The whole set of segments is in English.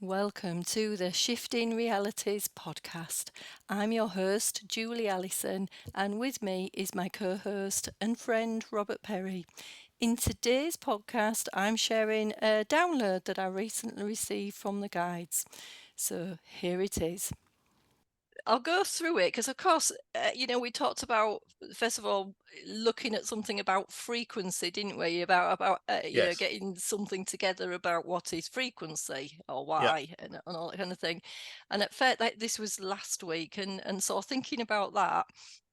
Welcome to the Shifting Realities podcast. I'm your host, Julie Allison, and with me is my co host and friend, Robert Perry. In today's podcast, I'm sharing a download that I recently received from the guides. So here it is. I'll go through it because, of course, we talked about, first of all, looking at something about frequency, didn't we? About Yes. getting something together about what is frequency or Yeah. why and all that kind of thing. And at first, like, this was last week, and so thinking about that,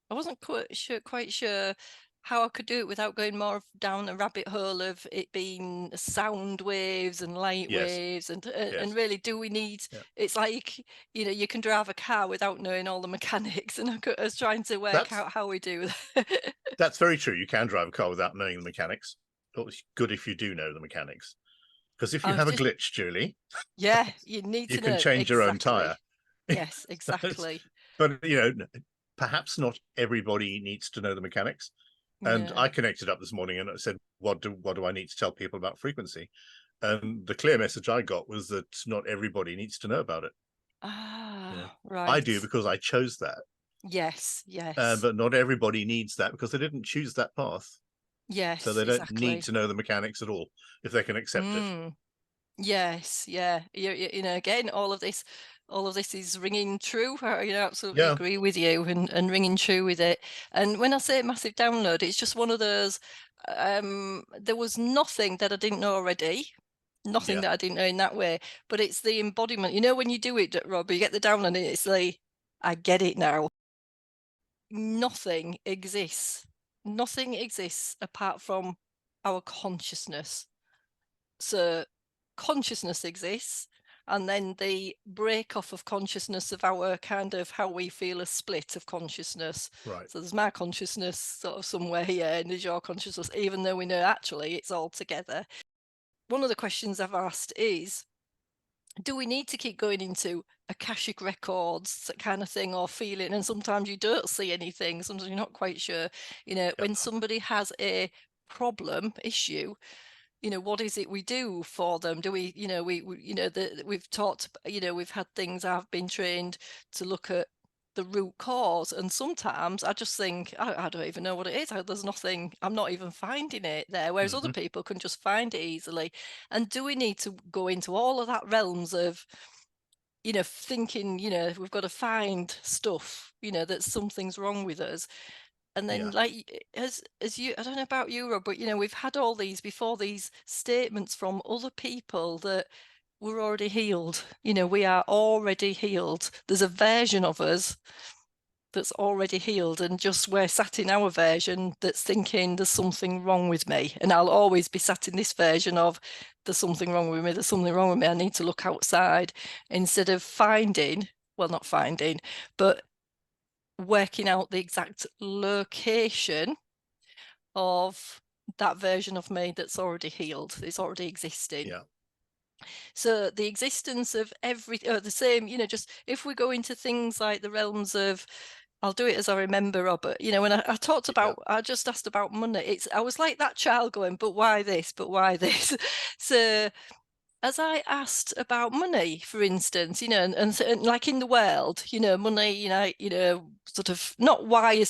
I wasn't quite sure how I could do it without going more down a rabbit hole of it being sound waves and light Yes. waves, and Yes. really, do we need? Yeah. It's like, you can drive a car without knowing all the mechanics, and I was trying to work That's out how we do that. that's very true. You can drive a car without knowing the mechanics. But it's good if you do know the mechanics. Because if I you was have a just, glitch, Julie, yeah, you need you to can know change your own exactly. tire. Yes, exactly. But perhaps not everybody needs to know the mechanics. And No. I connected up this morning and I said, what do I need to tell people about frequency? And the clear message I got was that not everybody needs to know about it. I do Right. because I chose that. Yes, yes, But not everybody needs that because they didn't choose that path. So yes, they don't need exactly. to know the mechanics at all if they can accept it. Mm. Yes, yeah. Again, all of this is ringing true. Absolutely Yeah, agree with you, and ringing true with it. And when I say massive download, it's just one of those. There was nothing that I didn't know already, nothing yeah, that I didn't know in that way. But it's the embodiment. When you do it, Rob, you get the download, and it's like, I get it now. Nothing exists. Nothing exists apart from our consciousness. So consciousness exists, and then the break off of consciousness of our kind of how we feel a split of consciousness. right. So there's my consciousness sort of somewhere here, and there's your consciousness, even though we know actually it's all together. One of the questions I've asked is, do we need to keep going into akashic records, that kind of thing, or feeling? And sometimes you don't see anything, sometimes you're not quite sure. Yeah. When somebody has a problem issue, what is it we do for them? Do we, we've talked, we've had things, I've been trained to look at the root cause, and sometimes I just think, I don't even know what it is. There's nothing, I'm not even finding it there, whereas other Hmm. people can just find it easily. And do we need to go into all of that realms of, thinking, we've got to find stuff, that something's wrong with us? And then, Yeah. like, as you, I don't know about you, Rob, but we've had all these before, these statements from other people that we're already healed. We are already healed. There's a version of us that's already healed, and just we're sat in our version that's thinking there's something wrong with me. And I'll always be sat in this version of there's something wrong with me, there's something wrong with me, I need to look outside, instead of finding, well, not finding, but working out the exact location of that version of me that's already healed, it's already existing. Yeah. So the existence of the same, just if we go into things like the realms of, I'll do it as I remember, Robert. When I talked Yeah. about, I just asked about money. I was like that child going, but why this? But why this? So as I asked about money, for instance, and like in the world, money, sort of not why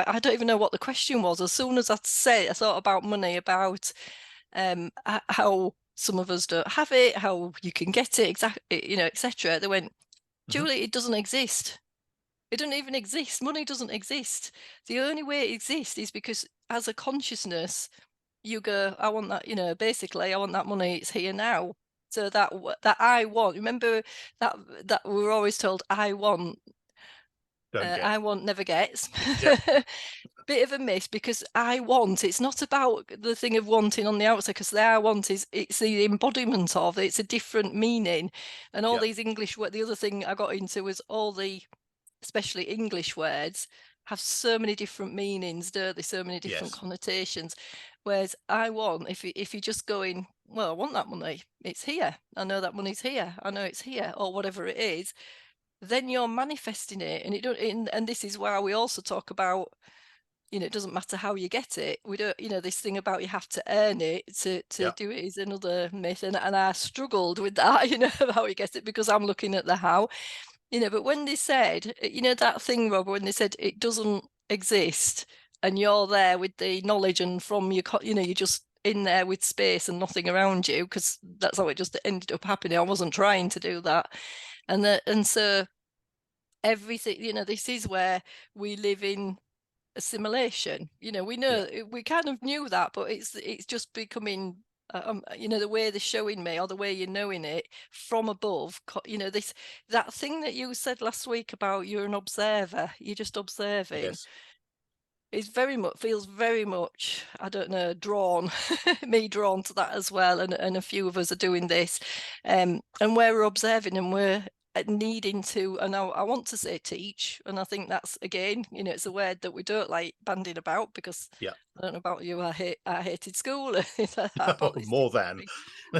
I don't even know what the question was. As soon as I thought about money, about how some of us don't have it, how you can get it, exactly, etc. They went, Hmm. Julie, it doesn't exist. It doesn't even exist. Money doesn't exist. The only way it exists is because as a consciousness, you go, I want that, basically, I want that money, it's here now. So that I want, remember that we were always told, Don't get. I want never gets. Yeah. Bit of a miss, because I want, it's not about the thing of wanting on the outside, because the I want is, it's the embodiment of, it's a different meaning. And all Yeah. these English words, the other thing I got into was all the, especially English words, have so many different meanings, don't they? So many different Yes. connotations. Whereas I want, if you're just going, well, I want that money, it's here. I know that money's here. I know it's here, or whatever it is. Then you're manifesting it, and and this is why we also talk about, it doesn't matter how you get it. We don't, this thing about you have to earn it to Yeah. do it is another myth. And I struggled with that, of how you get it, because I'm looking at the how, but when they said, that thing, Rob, when they said it doesn't exist and you're there with the knowledge and from your, you're just in there with space and nothing around you, because that's how it just ended up happening. I wasn't trying to do that. And so everything, this is where we live in assimilation. We know, we kind of knew that, but it's just becoming the way they're showing me, or the way you're knowing it from above. That thing that you said last week about you're an observer, you're just observing, Yes. is feels very much, I don't know, drawn drawn to that as well. And a few of us are doing this, and we're observing, and we're needing to, and I want to say teach, and I think that's, again, it's a word that we don't like banding about, because Yeah. I don't know about you, I hated school. About this More than.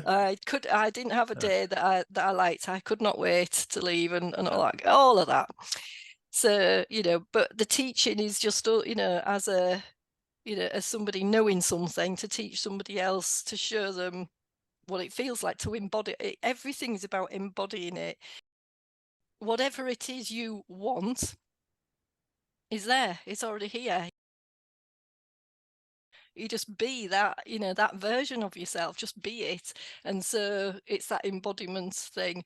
I didn't have a day that I liked. I could not wait to leave, and all of that. So, but the teaching is just, as as somebody knowing something, to teach somebody else, to show them what it feels like to embody it. Everything's about embodying it. Whatever it is you want is there. It's already here. You just be that, that version of yourself, just be it. And so it's that embodiment thing.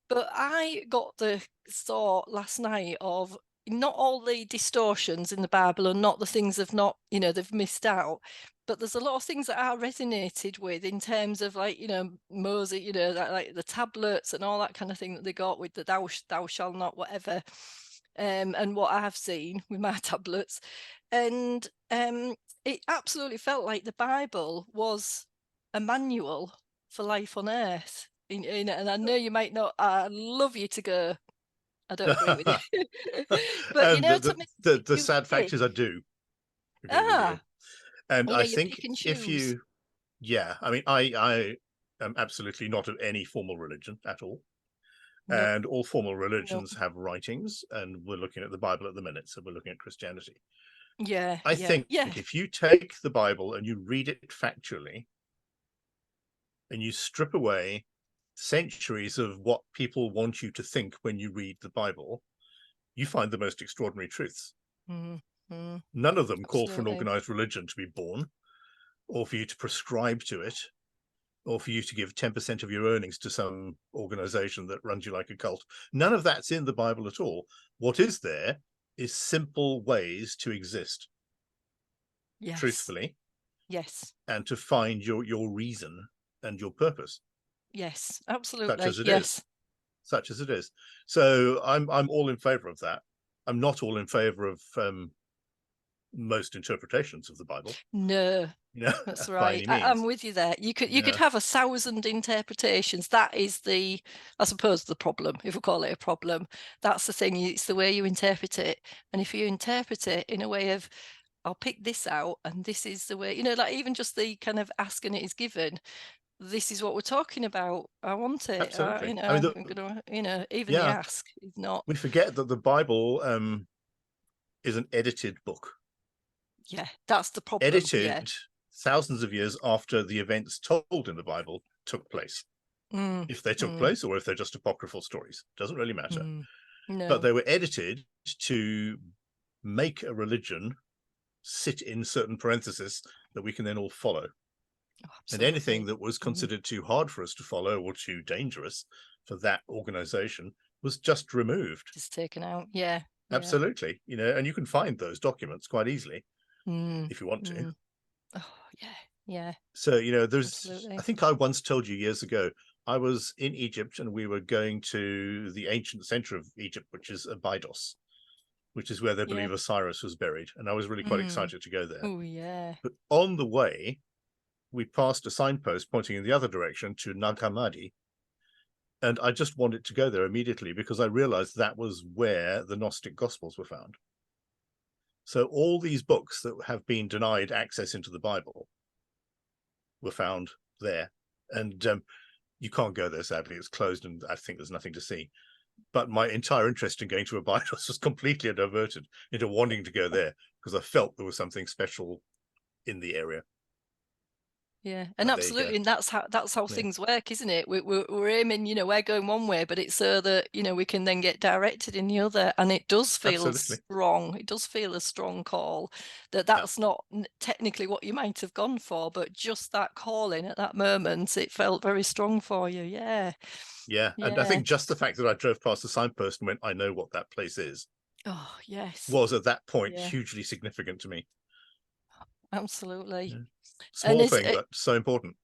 But I got the thought last night of, not all the distortions in the Bible, and not the things they've missed out, but there's a lot of things that I resonated with, in terms of, like, Moses, that, like the tablets and all that kind of thing that they got with the thou shall not, whatever, and what I've seen with my tablets. And it absolutely felt like the Bible was a manual for life on earth. And I know you might not, I'd love you to go, I don't agree with you. But And to the you sad fact pick. is I do agree with you. And I You think pick and if choose. you, yeah, I mean, I am absolutely not of any formal religion at all. No, And all formal no. religions have writings, and we're looking at the Bible at the minute, so we're looking at Christianity. Yeah, I yeah, think yeah. if you take the Bible and you read it factually, and you strip away centuries of what people want you to think when you read the Bible, you find the most extraordinary truths. Mm, mm, None of them call for an absolutely. organized religion to be born, or for you to prescribe to it, or for you to give 10% of your earnings to some organization that runs you like a cult. None of that's in the Bible at all. What is there is simple ways to exist Yes, truthfully, yes, and to find your reason and your purpose, yes, such absolutely. as it is. Yes. Such as it is. So I'm all in favor of that. I'm not all in favor of most interpretations of the Bible, No, you know, that's by right. any I'm means. with you there. You could Yeah, have 1,000 interpretations. That is I suppose, the problem, if we call it a problem. That's the thing. It's the way you interpret it. And if you interpret it in a way of, I'll pick this out, and this is the way, like, even just the kind of ask and it is given. This is what we're talking about. I want it. absolutely. I mean, I'm gonna, even the yeah, ask is not. we forget that the Bible is an edited book, Yeah, that's the problem. Yeah. edited thousands of years after the events told in the Bible took place. Mm, If they took mm, place or if they're just apocryphal stories, doesn't really matter. mm. But No. they were edited to make a religion sit in certain parentheses that we can then all follow. Oh, And anything absolutely. that was Mm. considered too hard for us to follow or too dangerous for that organization was just removed. Just taken out. Yeah. Yeah. Absolutely. And you can find those documents quite easily Mm, if you want to. mm. Oh, yeah. Yeah. So, I Absolutely. think I once told you years ago, I was in Egypt and we were going to the ancient center of Egypt, which is Abydos, which is where they Yeah. believe Osiris was buried. And I was really quite Mm. excited to go there. Oh, yeah. But on the way, we passed a signpost pointing in the other direction to Nag Hammadi. And I just wanted to go there immediately because I realized that was where the Gnostic Gospels were found. So all these books that have been denied access into the Bible were found there. And you can't go there, sadly. It's closed and I think there's nothing to see. but my entire interest in going to Abydos was completely diverted into wanting to go there because I felt there was something special in the area. Yeah, and But there you go. absolutely, and that's how Yeah, things work, isn't it? We're aiming, we're going one way, but it's so that we can then get directed in the other, and it does feel absolutely. strong. It does feel a strong call. Yeah, That's not technically what you might have gone for, but just that calling at that moment, it felt very strong for you. Yeah, yeah. And I yeah. think just the fact that I drove past the signpost and went, I know what that place is, Oh, yes. was at that point Yeah, hugely significant to me. absolutely. Yeah. And Small is thing, it? but so important.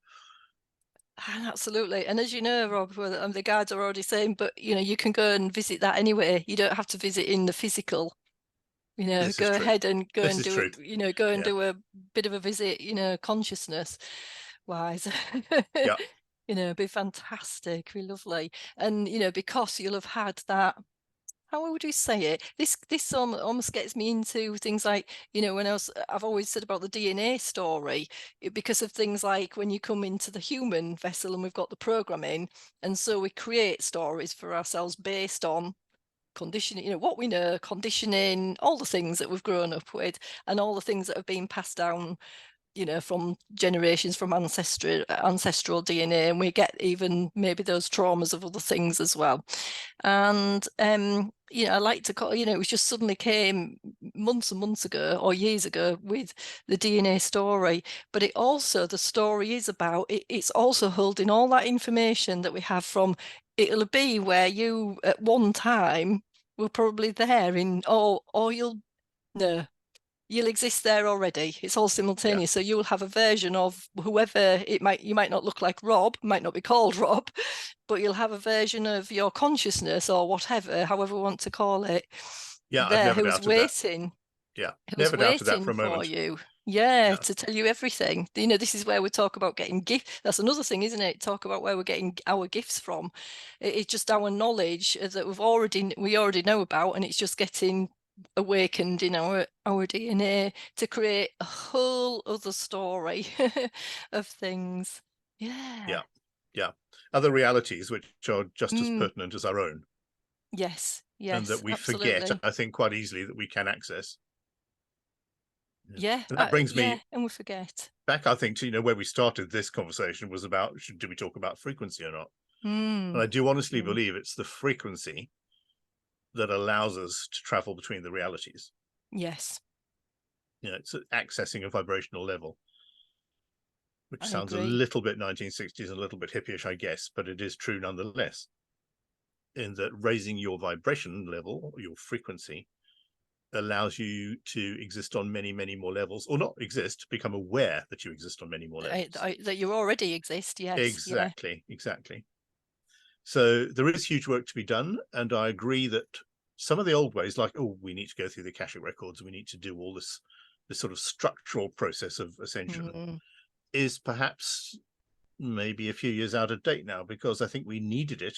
Absolutely. And as you know, Rob, the guides are already saying, but you can go and visit that anyway. You don't have to visit in the physical. This is Go true. ahead and go This and is do true. it, go and Yeah, do a bit of a visit, consciousness wise. yeah, Be fantastic, be lovely. And because you'll have had that, how would we say it? This almost gets me into things like, when I've always said about the DNA story, because of things like when you come into the human vessel and we've got the programming, and so we create stories for ourselves based on conditioning, what we know, conditioning, all the things that we've grown up with, and all the things that have been passed down, from generations, from ancestral DNA, and we get even maybe those traumas of other things as well. And I like to call, it was just suddenly came months and months ago or years ago with the DNA story. But the story is about it's also holding all that information that we have from, it'll be where you at one time were probably there in, or you'll no, you'll exist there already. It's all yeah, simultaneous. So you'll have a version of whoever it might, you might not look like Rob, might not be called Rob, but you'll have a version of your consciousness or whatever, however we want to call it, yeah. I've there never who was doubted that. waiting, Yeah, who was never doubted that for waiting a for moment. you. Yeah, Yeah, to tell you everything. This is where we talk about getting gifts. That's another thing, isn't it? Talk about where we're getting our gifts from. It's just our knowledge that we already know about, and it's just getting awakened in our DNA to create a whole other story of things. Yeah. yeah, yeah. Other realities which are just as Mm, pertinent as our own, yes. and that Yes. we forget, Absolutely. I think, quite easily that we can access. Yeah. Yeah. And that brings Yeah. me And we forget. back, I think, to where we started this conversation was about do we talk about frequency or not? And Mm, I do honestly mm, believe it's the frequency that allows us to travel between the realities. yes. It's accessing a vibrational level, which I sounds a agree. little bit 1960s and a little bit hippyish, I guess, but it is true nonetheless. In that raising your vibration level, your frequency, allows you to exist on many, many more levels, or not exist, become aware that you exist on many more levels. That you already exist. Yes. Yeah. Exactly, exactly. So there is huge work to be done, and I agree that some of the old ways, like, oh, we need to go through the Akashic records, we need to do all this sort of structural process of ascension, Mm, is perhaps maybe a few years out of date now, because I think we needed it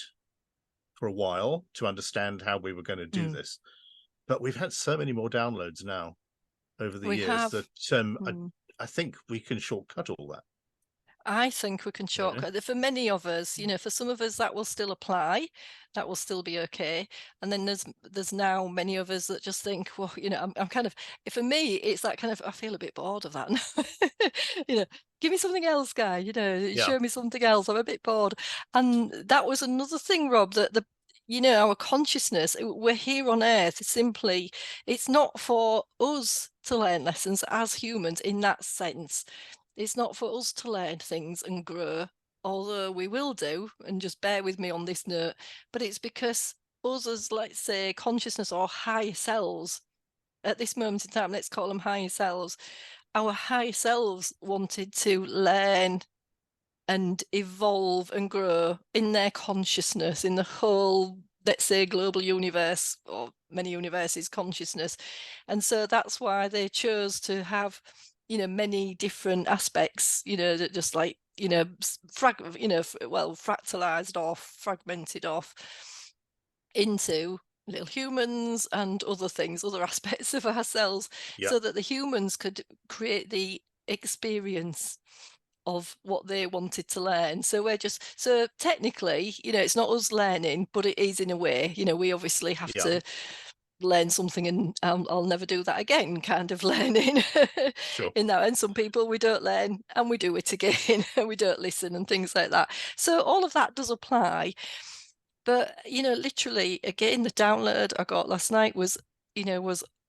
for a while to understand how we were going to do mm. this. But we've had so many more downloads now over the We years have. that Mm. I think we can shortcut all that. I think we can Yeah, shortcut. For many of us, for some of us that will still apply, that will still be okay. And then there's now many of us that just think, well, I'm kind of, for me, it's that kind of, I feel a bit bored of that now. you know, Give me something else, guy. yeah, Show me something else. I'm a bit bored. And that was another thing, Rob, that our consciousness, we're here on earth simply, it's not for us to learn lessons as humans in that sense. It's not for us to learn things and grow, although we will do, and just bear with me on this note, but it's because us as, let's say, consciousness or higher selves, at this moment in time, let's call them higher selves, our higher selves wanted to learn and evolve and grow in their consciousness, in the whole, let's say, global universe or many universes consciousness. And so that's why they chose to have, many different aspects, that just like, fractalized off, fragmented off into little humans and other things, other aspects of ourselves, yeah, so that the humans could create the experience of what they wanted to learn. So we're just, so technically, it's not us learning, but it is in a way. We obviously have Yeah, to learn something, and I'll never do that again kind of learning sure. in that. And some people, we don't learn and we do it again and we don't listen and things like that. So all of that does apply. But literally again, the download I got last night was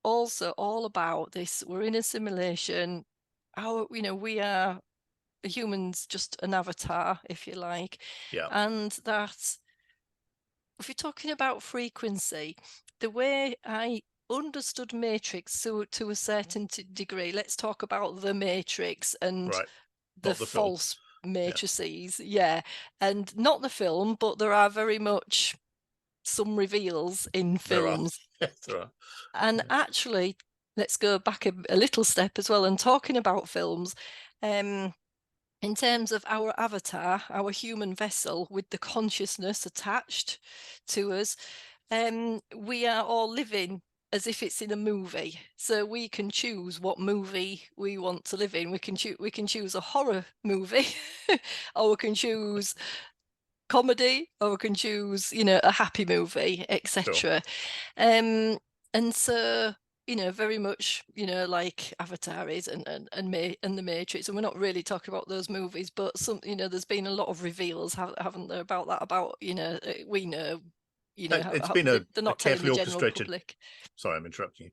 also all about this. We're in a simulation. We are humans, just an avatar, if you like. Yeah, And that, if you're talking about frequency, the way I understood Matrix, to a certain degree, let's talk about the Matrix and right. the Not the film. false Yeah, matrices. Yeah. And not the film, but there are very much some reveals in there are. films. Yes, there are. And Yeah, actually, let's go back a little step as well, and talking about films. In terms of our avatar, our human vessel with the consciousness attached to us, we are all living as if it's in a movie. So we can choose what movie we want to live in. We can choose a horror movie, or we can choose comedy, or we can choose, a happy movie, sure. etc. Um, and so, very much, like Avatar is, and the Matrix. And we're not really talking about those movies, but there's been a lot of reveals, haven't there, about that? About, we know, It's how been they're a not telling the carefully general orchestrated. public. Sorry, I'm interrupting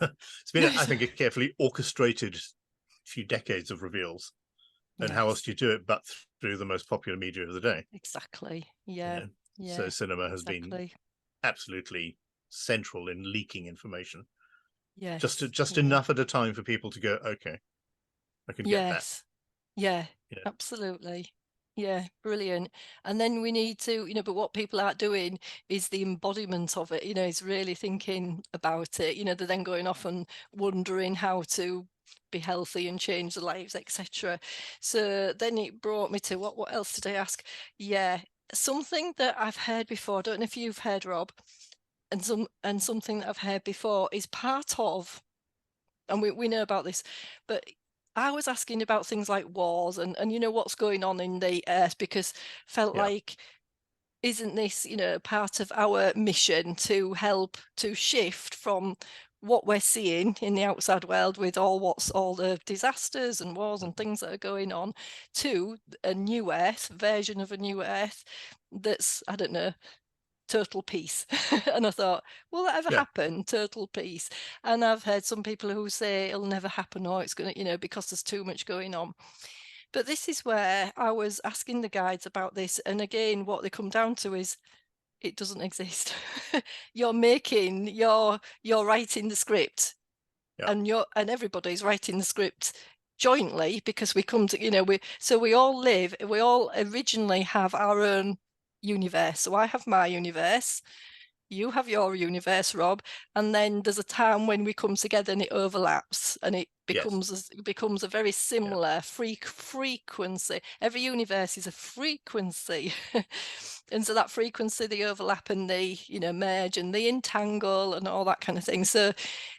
you. It's been, No, I think, a carefully orchestrated few decades of reveals. And how else yes, do you do it but through the most popular media of the day? exactly. You Yeah, know, so yeah, cinema has been exactly. absolutely central in leaking information. Yes, Just yeah. enough at a time for people to go, okay, I can get that. Yes. Yeah, Yeah, absolutely. Yeah, brilliant. And then we need to, but what people aren't doing is the embodiment of it, is really thinking about it. They're then going off and wondering how to be healthy and change their lives, etc. So then it brought me to what else did I ask? Yeah, something that I've heard before. I don't know if you've heard, Rob, and something that I've heard before is part of, and we know about this, but I was asking about things like wars and what's going on in the earth, because felt yeah, like, isn't this part of our mission to help to shift from what we're seeing in the outside world with all the disasters and wars and mhm, things that are going on, to a new earth version of a new earth that's, I don't know, total peace. And I thought, will that ever yeah, happen? Total peace. And I've heard some people who say it'll never happen, or it's going to, because there's too much going on. But this is where I was asking the guides about this. And again, what they come down to is it doesn't exist. You're writing the script, yeah, and everybody's writing the script jointly, because we come to, we all live, we all originally have our own universe. So I have my universe, you have your universe, Rob, and then there's a time when we come together and it overlaps, and it yes, becomes a very yeah, similar frequency. Every universe is a frequency. And so that frequency, the overlap and the merge and the entangle and all that kind of thing. So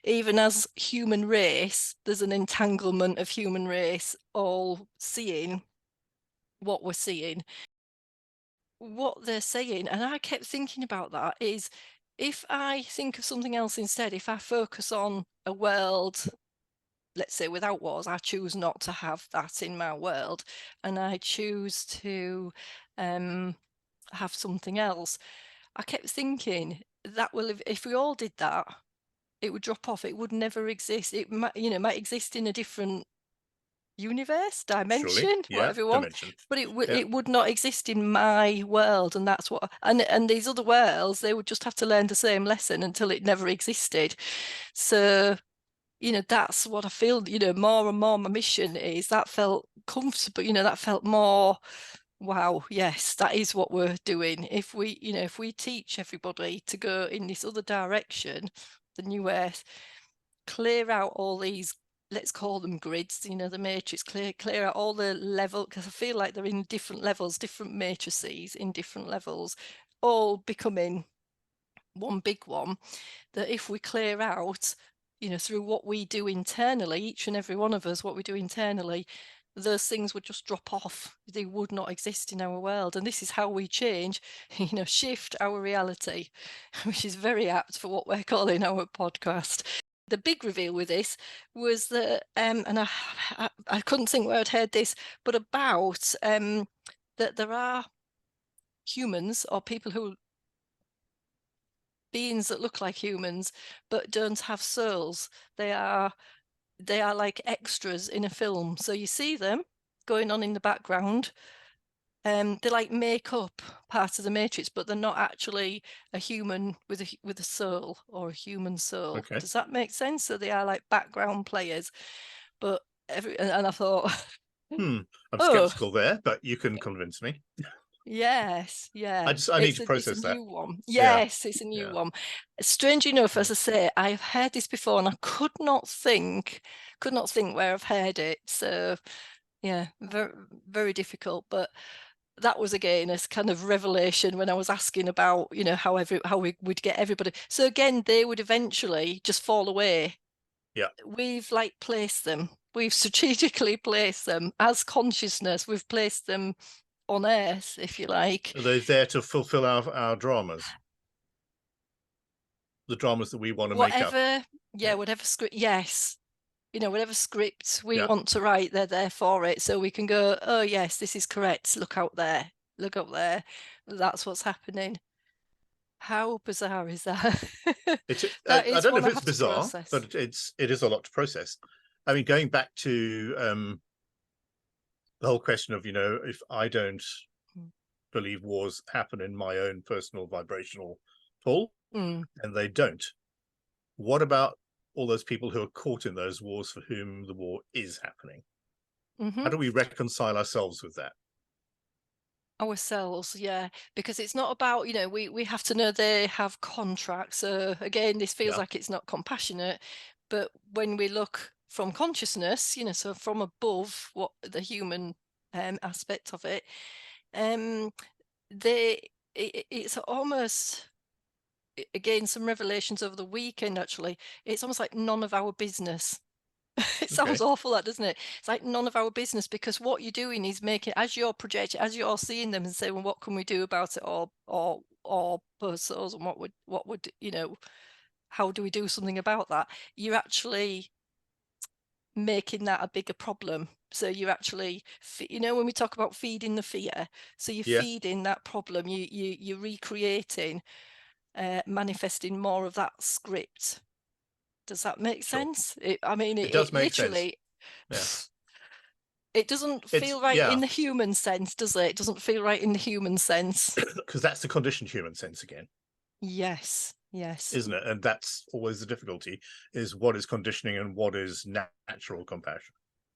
even as human race, there's an entanglement of human race all seeing what we're seeing. What they're saying, and I kept thinking about that, is if I think of something else instead, if I focus on a world, let's say without wars, I choose not to have that in my world, and I choose to have something else. I kept thinking that will, if we all did that, it would drop off. It would never exist. It might, might exist in a different universe, surely, dimension, yeah, whatever you want, dimension. but Yeah, it would not exist in my world. And that's what, and these other worlds, they would just have to learn the same lesson until it never existed. So that's what I feel, more and more my mission is. That felt comfortable, that felt more, wow, yes, that is what we're doing. If we teach everybody to go in this other direction, the new earth, clear out all these, let's call them grids, the matrix, clear out all the level, because I feel like they're in different levels, different matrices in different levels, all becoming one big one. That if we clear out, through what we do internally, each and every one of us, what we do internally, those things would just drop off. They would not exist in our world. And this is how we change, shift our reality, which is very apt for what we're calling our podcast. The big reveal with this was that, and I couldn't think where I'd heard this, but about that there are humans or people who beings that look like humans but don't have souls. They are like extras in a film. So you see them going on in the background. They like make up part of the matrix, but they're not actually a human with a soul or a human soul. Okay. Does that make sense? So they are like background players. But and I thought, I'm oh, skeptical there, but you can convince me. yes, yeah. I need It's to a process that. new one. Yeah, Yes, it's a new yeah, one. Strange enough, yeah. as I say, I've heard this before and I could not think where I've heard it. So yeah, very, very difficult. But that was again a kind of revelation when I was asking about, how we would get everybody. So again, they would eventually just fall away. Yeah. We've like placed them. We've strategically placed them as consciousness. We've placed them on Earth, if you like. Are they there to fulfill our dramas? The dramas that we want to make up. Whatever, yeah, Yeah. whatever script, yes. Whatever script we Yeah. want to write, they're there for it. So we can go, oh yes, this is correct. Look out there. Look up there. That's what's happening. How bizarre is that? That I is don't know one if I it's have to bizarre, process. but it is a lot to process. I mean, going back to the whole question of, if I don't Mm. believe wars happen in my own personal vibrational pull, Mm. and they don't. What about all those people who are caught in those wars for whom the war is happening? How Hmm. do we reconcile ourselves with that? Ourselves, yeah, because it's not about, we have to know they have contracts. So again, this feels Yeah. like it's not compassionate, but when we look from consciousness, so from above what the human aspect of it, um, it's almost, again, some revelations over the weekend actually. It's almost like none of our business. It sounds Okay. awful, that, doesn't it? It's like none of our business, because what you're doing is making, as you're projecting, as you're seeing them and saying, well, what can we do about it, or souls, and what would how do we do something about that? You're actually making that a bigger problem. So you're actually, when we talk about feeding the fear, so you're Yeah. feeding that problem. You're recreating, manifesting more of that script. Does that make Sure. sense? I mean, It it does make sense. literally, Yeah. it doesn't It's feel right in yeah, the human sense, does it? It doesn't feel right in the human sense. because that's the conditioned human sense again, Yes, yes. isn't it? And that's always the difficulty: is what is conditioning and what is natural compassion.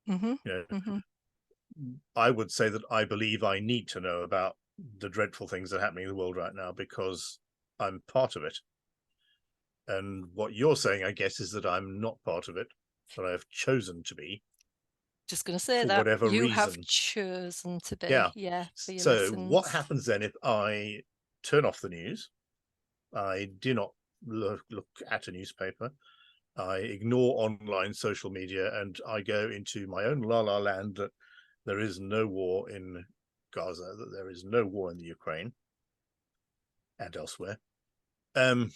Mm-hmm. You know, Mm-hmm. I would say that I believe I need to know about the dreadful things that are happening in the world right now because I'm part of it. And what you're saying, I guess, is that I'm not part of it, but I've chosen to be Just going to say for that whatever you have reason. chosen to be, Yeah. yeah, for your So what lessons. happens then if I turn off the news? I do not look at a newspaper. I ignore online social media and I go into my own la la land that there is no war in Gaza, that there is no war in the Ukraine and elsewhere. Um,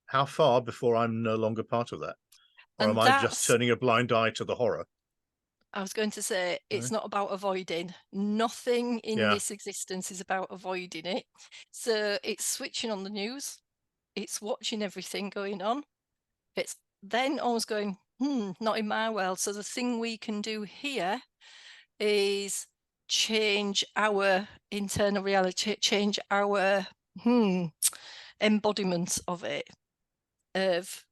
how far before I'm no longer part of that? Or am And I just that's, turning a blind eye to the horror? I was going to say, it's No? not about avoiding. Nothing in Yeah, this existence is about avoiding it. So it's switching on the news, it's watching everything going on. It's then almost going, not in my world. So the thing we can do here is change our internal reality, change our embodiment of it, of,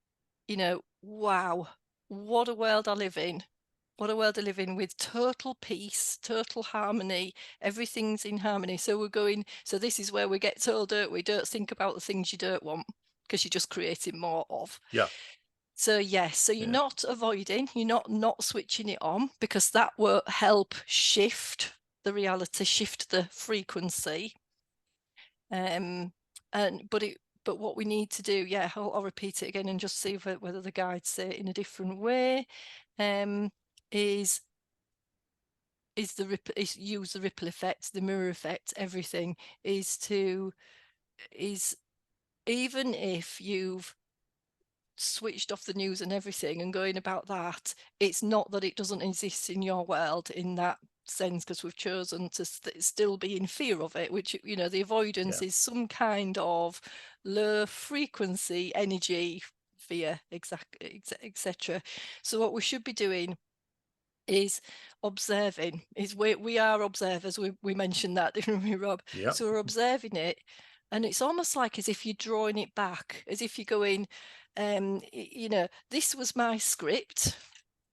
wow, what a world I live in. What a world I live in, with total peace, total harmony. Everything's in harmony. So we're going, so this is where we get told, don't we? Don't think about the things you don't want, because you're just creating more of. yeah, So yes, so you're yeah, not avoiding, you're not switching it on, because that will help shift the reality, shift the frequency. And but what we need to do, yeah, I'll repeat it again and just see whether the guides say it in a different way. Is use the ripple effect, the mirror effect, everything is even if you've switched off the news and everything and going about that, it's not that it doesn't exist in your world in that sense, because we've chosen to still be in fear of it, which, the avoidance Yeah. is some kind of low frequency energy fear, exactly, etc. So what we should be doing is observing. We are observers. We mentioned that, didn't we, Rob? Yeah. So we're observing it, and it's almost like as if you're drawing it back, as if you're going, this was my script.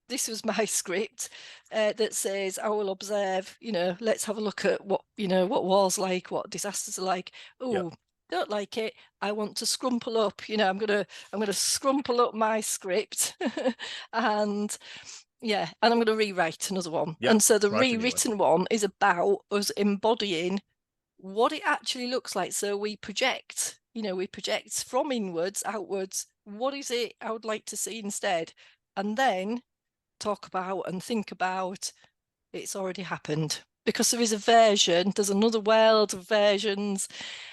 This was my script that says I will observe. Let's have a look at what war's like, what disasters are like. Yeah. Oh, don't like it. I want to scrumple up. I'm gonna scrumple up my script, and yeah, and I'm going to rewrite another one. Yeah. And so the Right. Anyway. rewritten one is about us embodying what it actually looks like. So we project, we project from inwards, outwards. What is it I would like to see instead? And then talk about and think about it's already happened. Because there is a version, there's another world of versions,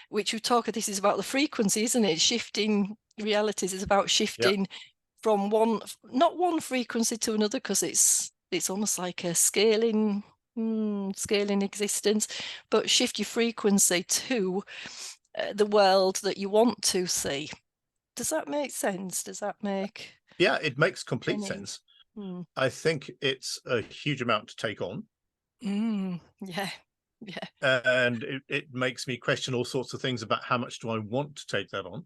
which we talk of. This is about the frequency, isn't it? Shifting realities is about Yeah. shifting from not one frequency to another, because it's almost like a scaling existence, but shift your frequency to the world that you want to see. Does that make sense? Does that make Yeah. It makes complete any sense. I think it's a huge amount to take on. yeah, yeah. And it makes me question all sorts of things about how much do I want to take that on,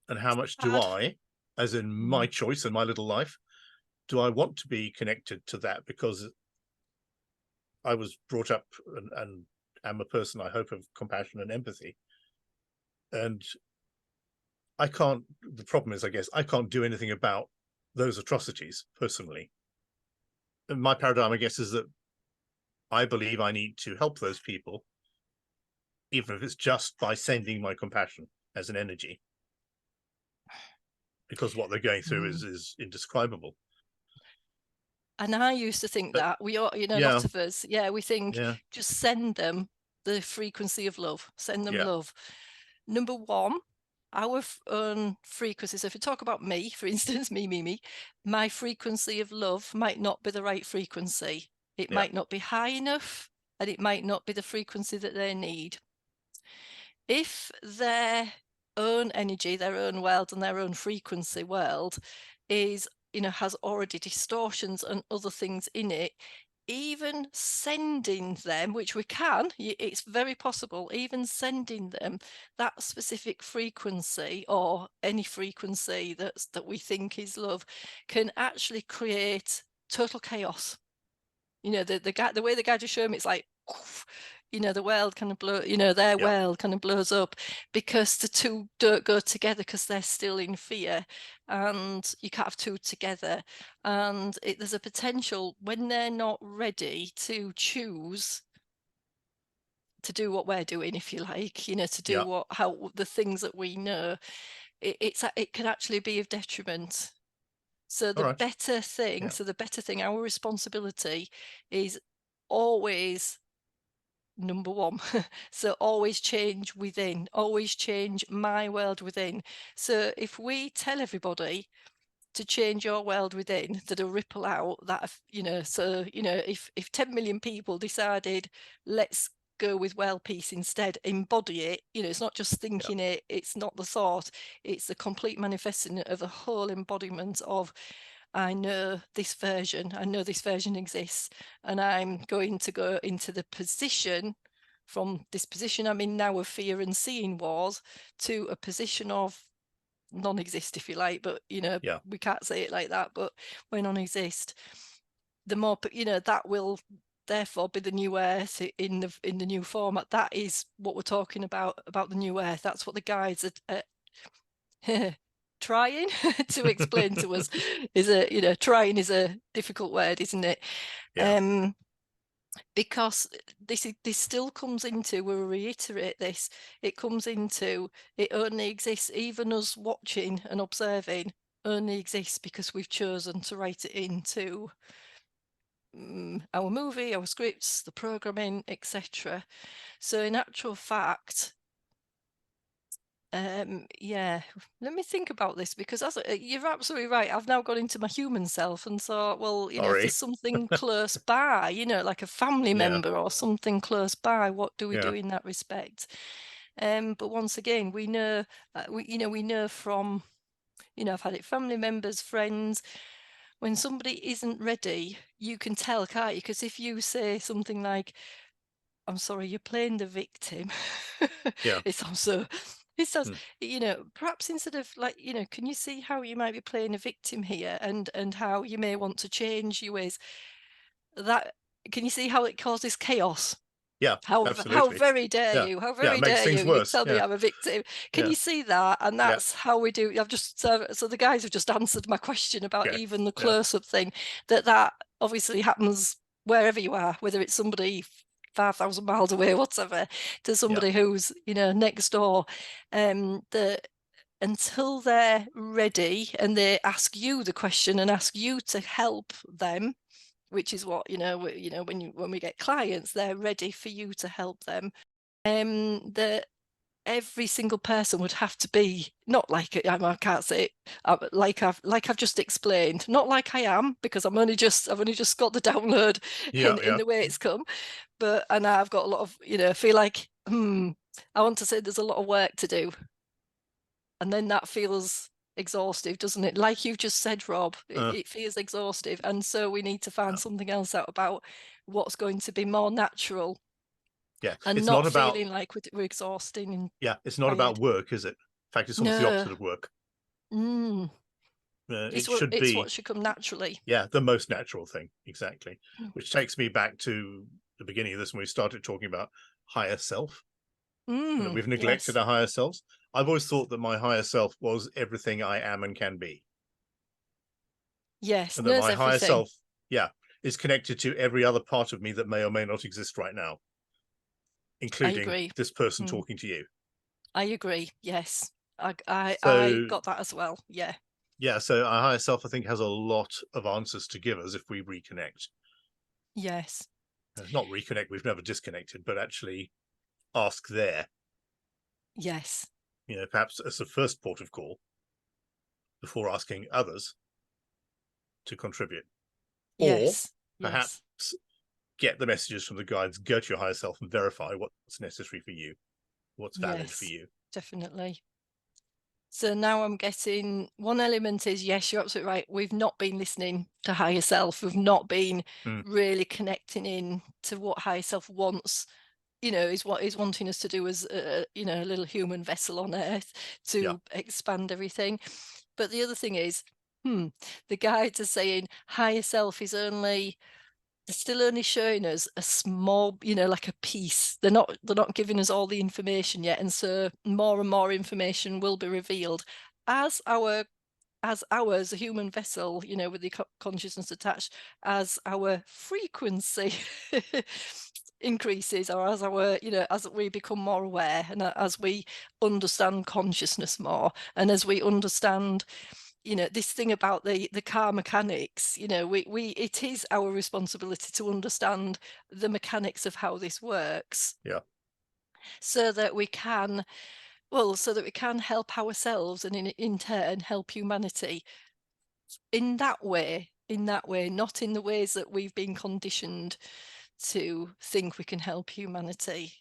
and how much do Hard. I, as in my choice and my little life, do I want to be connected to that, because I was brought up and am a person, I hope, of compassion and empathy. And the problem is, I guess, I can't do anything about those atrocities personally. And my paradigm, I guess, is that I believe I need to help those people, even if it's just by sending my compassion as an energy, because what they're going through is indescribable. And I used to think But that we are, a yeah, lot of us, yeah, we think yeah, just send them the frequency of love, send them yeah, love. Number one, our own frequency. So if you talk about me, for instance, me, my frequency of love might not be the right frequency. It yeah, might not be high enough, and it might not be the frequency that they need. If their own energy, their own world, and their own frequency world is, has already distortions and other things in it, even sending them, which we can, it's very possible, even sending them that specific frequency, or any frequency that we think is love, can actually create total chaos. The way the guy just showed me, it's like, the world kind of their yeah. world kind of blows up, because the two don't go together, because they're still in fear, and you can't have two together. And there's a potential, when they're not ready to choose to do what we're doing, if you like, to do Yeah. the things that we know, it can actually be of detriment. So All the right. better thing, Yeah. our responsibility is always number one. So always change within, always change my world within. So if we tell everybody to change your world within, that'll ripple out that, so, if 10 million people decided, let's go with world peace instead, embody it, it's not just Yeah. thinking it, it's not the thought, it's the complete manifesting of a whole embodiment of, I know this version exists, and I'm going to go into the position, from this position I'm in now of fear and seeing wars, to a position of non-exist, if you like, but Yeah. we can't say it like that, but when non-exist, the more, that will therefore be the new earth in the new format. That is what we're talking about the new earth. That's what the guides are trying to explain to us. Trying is a difficult word, isn't it? Yeah. Because this still comes into, we'll reiterate this, it comes into, it only exists, even us watching and observing only exists because we've chosen to write it into our movie, our scripts, the programming, etc. So in actual fact, yeah, let me think about this because you're absolutely right. I've now got into my human self and thought, well, if Sorry. there's something close by, like a family Yeah, member or something close by, what do we do yeah, in that respect? But once again, we know, we know from, I've had it family members, friends. When somebody isn't ready, you can tell, can't you? Because if you say something like, I'm sorry, you're playing the victim. yeah. It sounds so, it sounds, Mm. perhaps instead of like, can you see how you might be playing a victim here and how you may want to change your ways? That, can you see how it causes chaos? Yeah, How absolutely. very dare Yeah, you? How yeah. It very makes dare things you? You worse. tell me Yeah, I'm a victim. Can yeah, you see that? And yeah. that's how we do. I've just so the guys have just answered my question about Okay. even the Yeah, close-up thing. That obviously happens wherever you are, whether it's somebody 5,000 miles away, whatever, to yeah, somebody who's next door. That until they're ready and they ask you the question and ask you to help them, which is what when we get clients, they're ready for you to help them. That every single person would have to be not like I can't say it, like I've just explained, not like I am because I've only just got the download yeah, in yeah. the way it's come, but and I've got a lot of feel like I want to say there's a lot of work to do, and then that feels exhaustive, doesn't it? Like you've just said, Rob, Uh, it feels exhaustive, and so we need to yeah, find something else out about what's going to be more natural yeah. and It's not not about feeling like we're exhausting and yeah. It's not about tired. work, is it? In fact, it's almost the No, opposite of work. mm, It it's what should be should come naturally. yeah the most natural thing exactly. Mm, Which takes me back to the beginning of this when we started talking about higher self and that we've neglected yes, our higher selves. I've always thought that my higher self was everything I am and can be, yes, and that knows my higher everything. self, yeah, is connected to every other part of me that may or may not exist right now, I including agree. this person Mm, talking to you. I agree. Yes, I So got that as well. Yeah. yeah, so our higher self, I think, has a lot of answers to give us if we reconnect. Yes. Not reconnect, we've never disconnected, but actually ask there, Yes. perhaps as a first port of call before asking others to contribute. Or Yes. perhaps Yes. get the messages from the guides, go to your higher self and verify what's necessary for you, what's valid for Yes. you. Definitely. So now I'm getting one element is yes, you're absolutely right. We've not been listening to higher self. We've not been Mm, really connecting in to what higher self wants, is what is wanting us to do as a little human vessel on earth yeah, to expand everything. But the other thing is, the guides are saying higher self is only they're still only showing us a small, like a piece. They're not giving us all the information yet, and so more and more information will be revealed as ours, a human vessel, with the consciousness attached, as our frequency increases, or as as we become more aware, and as we understand consciousness more, and as we understand this thing about the car mechanics, we it is our responsibility to understand the mechanics of how this works yeah, so that we can help ourselves and in turn help humanity in that way, not in the ways that we've been conditioned to think we can help humanity,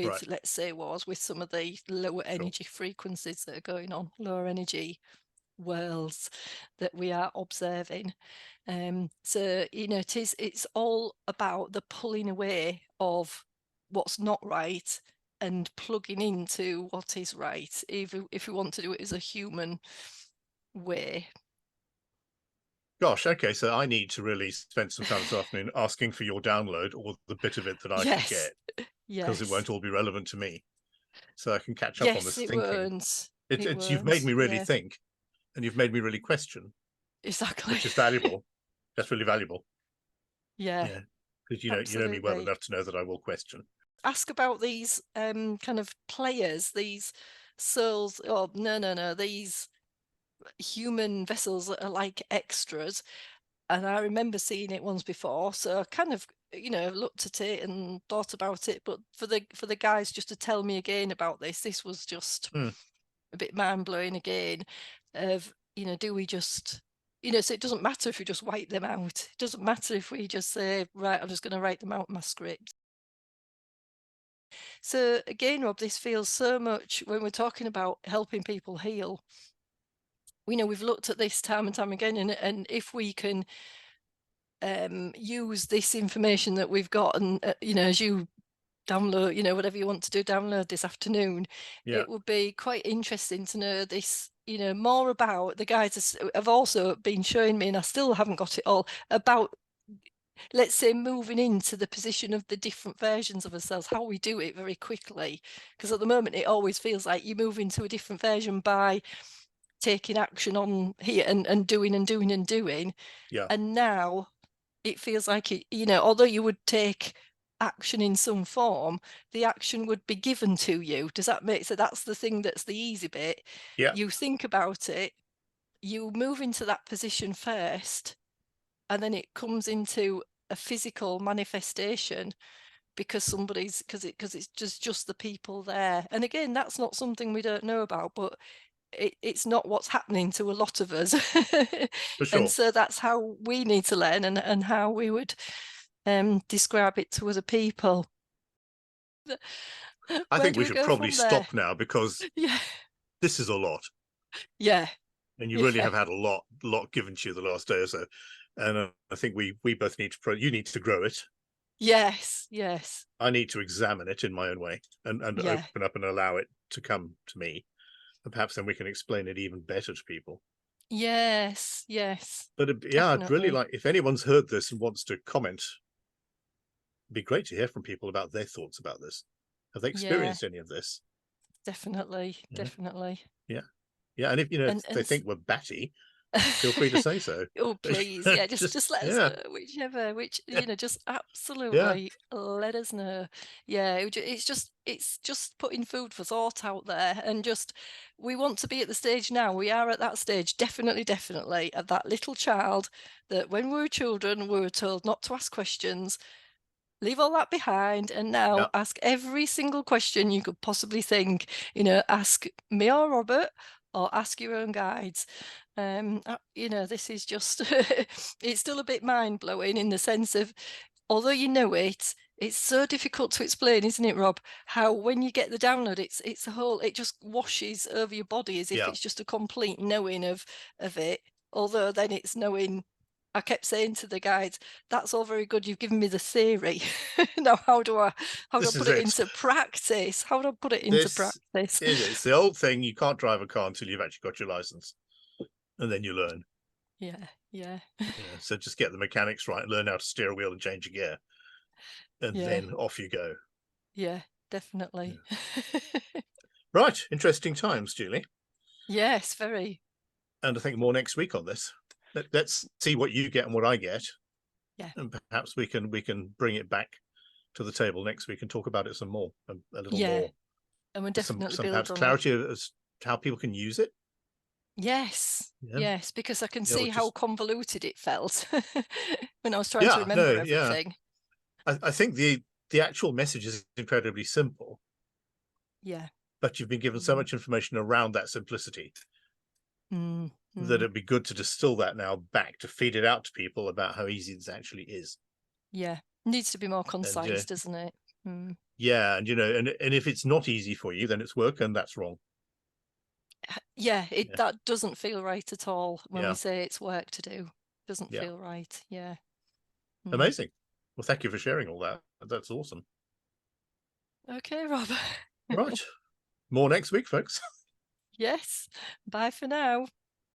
right, with, let's say, wars with some of the lower sure. energy frequencies that are going on, lower energy worlds that we are observing. So it's all about the pulling away of what's not right and plugging into what is right, if we want to do it as a human way. Gosh, okay, so I need to really spend some time this afternoon asking for your download or the bit of it that I should Yes, get, because it yes, won't all be relevant to me. So I can catch up on yes. this It thinking. won't. It's, It it's you've made won't. me really Yeah, think, and you've made me really question, exactly. which is valuable. That's really valuable. Yeah, Yeah, because you know me well absolutely. enough to know that I will question. Ask about these kind of players, these souls. Oh, no, no, no. These human vessels that are like extras. And I remember seeing it once before, so I kind of, looked at it and thought about it. But for the guys just to tell me again about this was just Mm, a bit mind blowing again. Of do we just, so it doesn't matter if we just wipe them out. It doesn't matter if we just say, right, I'm just going to write them out in my script. So again, Rob, this feels so much when we're talking about helping people heal. We've looked at this time and time again, and if we can use this information that we've got, and as you download, whatever you want to do, download this afternoon, yeah, it would be quite interesting to know this, more about. The guys have also been showing me, and I still haven't got it all, about, let's say, moving into the position of the different versions of ourselves, how we do it very quickly. Because at the moment, it always feels like you move into a different version by taking action on here and doing and doing and doing. yeah, And now it feels like it, although you would take action in some form, the action would be given to you. Does that make sense? That's the thing, that's the easy bit. yeah, You think about it, you move into that position first, and then it comes into a physical manifestation because it's just the people there. And again, that's not something we don't know about, but it's not what's happening to a lot of us. for And sure. so that's how we need to learn, and how we would describe it to other people. I Where think do we we should go probably from there? stop now because Yeah, this is a lot, yeah, and you really yeah, have had a lot given to you the last day or so. And I think we both need to. You need to grow it. yes, yes, I need to examine it in my own way and yeah, open up and allow it to come to me. And perhaps then we can explain it even better to people. yes, yes, But yeah, I'd really definitely. like, if anyone's heard this and wants to comment, it'd be great to hear from people about their thoughts about this. Have they Yeah, experienced any of this? definitely, Yeah, definitely. yeah, yeah. And if And they think we're batty, feel free to say so. oh, please, yeah, Just just let us yeah, know, whichever, which, just yeah. absolutely let us know. Yeah, it's just putting food for thought out there, and just, we want to be at the stage now. We are at that stage, definitely, definitely, at that little child that when we were children, we were told not to ask questions, leave all that behind, and now Yeah. ask every single question you could possibly think. Ask me or Robert, or ask your own guides. This is just it's still a bit mind-blowing, in the sense of, although you know it, it's so difficult to explain, isn't it, Rob? How when you get the download, it's a whole, it just washes over your body as if Yeah. it's just a complete knowing of it. Although then it's knowing, I kept saying to the guides, that's all very good. You've given me the theory. Now how do I This put is it it. into practice? How do I put it into This practice? is it. It's the old thing. You can't drive a car until you've actually got your license, and then you learn. Yeah, yeah, So just get the mechanics right, learn how to steer a wheel and change a gear, and yeah, then off you go. yeah, Yeah. definitely. Right. Interesting times, Julie. Yes, very. And I think more next week on this. Let's see what you get and what I get, Yeah, and perhaps we can bring it back to the table next week and talk about it some more, a little yeah, more, and we'll with some definitely some build perhaps on it. clarity as to how people can use it. Yes, Yeah. yes, because I can Yeah. Or see how just convoluted it felt when I was trying to yeah. remember No. Yeah. everything. I think the actual message is incredibly simple, Yeah. but you've been given so Mm, much information around that simplicity mm, that mm. it'd be good to distill that now back to feed it out to people about how easy this actually is. Yeah. Needs to be more And concise, doesn't it? Mm. yeah, and if it's not easy for you, then it's work, and that's wrong. Yeah, Yeah, that doesn't feel right at all when we yeah, say it's work to do. Doesn't yeah. feel right. Yeah. Mm. Amazing. Well, thank you for sharing all that. That's awesome. Okay, Rob. Right, more next week, folks. Yes. Bye for now.